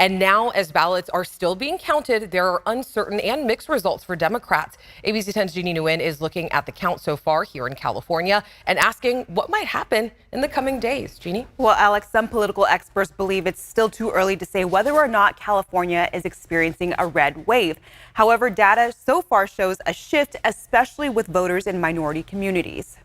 And now, as ballots are still being counted, there are uncertain and mixed results for Democrats. ABC 10's Jeannie Nguyen is looking at the count so far here in California and asking what might happen in the coming days. Jeannie? Well, Alex, some political experts believe it's still too early to say whether or not California is experiencing a red wave. However, data so far shows a shift, especially with voters in minority communities.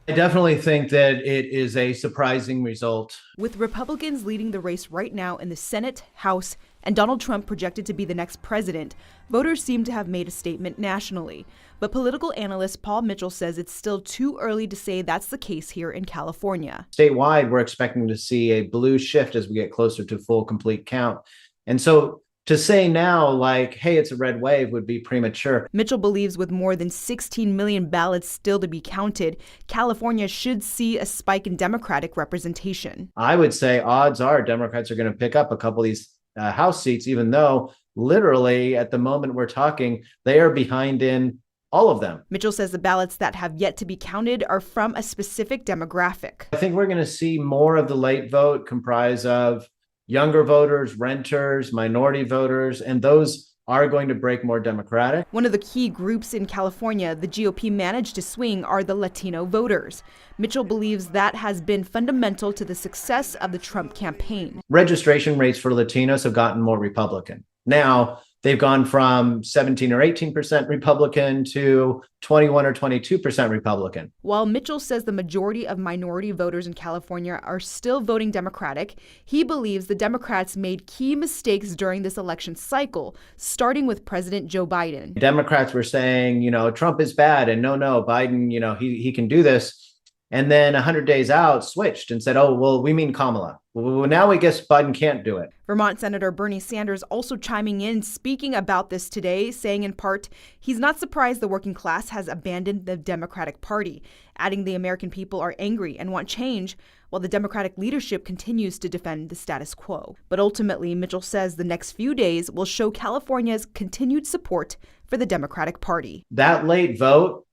I definitely think that it is a surprising result. With Republicans leading the race right now in the Senate, House, and Donald Trump projected to be the next president, voters seem to have made a statement nationally. But political analyst Paul Mitchell says it's still too early to say that's the case here in California. Statewide, we're expecting to see a blue shift as we get closer to full complete count. And so to say now, like, hey, it's a red wave would be premature. Mitchell believes with more than 16 million ballots still to be counted, California should see a spike in Democratic representation. I would say odds are Democrats are going to pick up a couple of these House seats, even though literally at the moment we're talking, they are behind in all of them. Mitchell says the ballots that have yet to be counted are from a specific demographic. I think we're going to see more of the late vote comprise of younger voters, renters, minority voters, and those are going to break more Democratic. One of the key groups in California the GOP managed to swing are the Latino voters. Mitchell believes that has been fundamental to the success of the Trump campaign. Registration rates for Latinos have gotten more Republican. Now, they've gone from 17 or 18% Republican to 21 or 22% Republican. While Mitchell says the majority of minority voters in California are still voting Democratic, he believes the Democrats made key mistakes during this election cycle, starting with President Joe Biden. Democrats were saying, Trump is bad and no, Biden, he can do this. And then 100 days out, switched and said, oh, well, we mean Kamala. Well, now we guess Biden can't do it. Vermont Senator Bernie Sanders also chiming in, speaking about this today, saying in part, he's not surprised the working class has abandoned the Democratic Party, adding the American people are angry and want change, while the Democratic leadership continues to defend the status quo. But ultimately, Mitchell says the next few days will show California's continued support for the Democratic Party. That late vote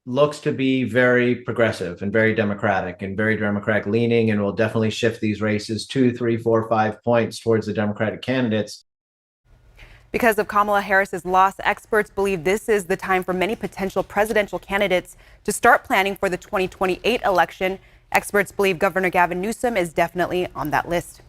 looks to be very progressive and very democratic leaning, and will definitely shift these races 2, 3, 4, 5 points towards the Democratic candidates. Because of Kamala Harris's loss, experts believe this is the time for many potential presidential candidates to start planning for the 2028 election. Experts believe Governor Gavin Newsom is definitely on that list.